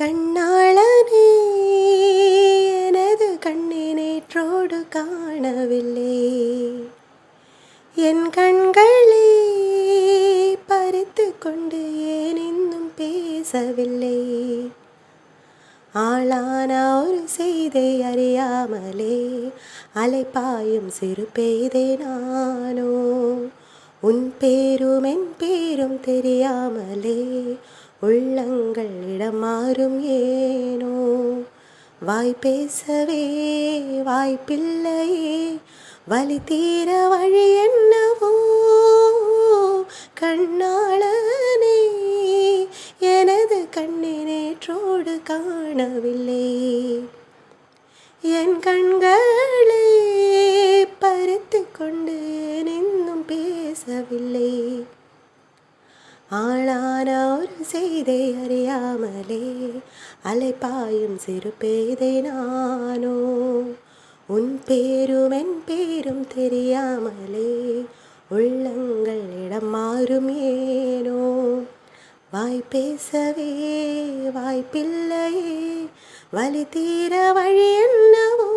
கண்ணாளனே எனது கண்ணை நேற்றோடு காணவில்லை. என் கண்களை பறித்து கொண்டு ஏன் இன்னும் பேசவில்லை. ஆளான ஒரு செய்தை அறியாமலே அலைப்பாயும் சிறு பெய்தே நானோ. உன் பேரும் என் பேரும் தெரியாமலே உள்ளங்கள் இடம் மாறும் ஏனோ. வாய் பேசவே வாய்ப்பில்லையே, வலி தீர வழி என்னவோ. கண்ணாளனே எனது கண்ணை நேற்றோடு காணவில்லை. என் கண்களை பறித்து கொண்டு இன்னும் பேசவில்லை. ஆளான ஒரு செய்தை அறியாமலே அலைப்பாயும் சிறு பேதை நானோ. உன் பேரும் என் பேரும் தெரியாமலே உள்ளங்கள் இடம் மாறும் ஏனோ. வாய் பேசவே வாய்ப்பில்லையே, வலி தீர வழி என்னவோ.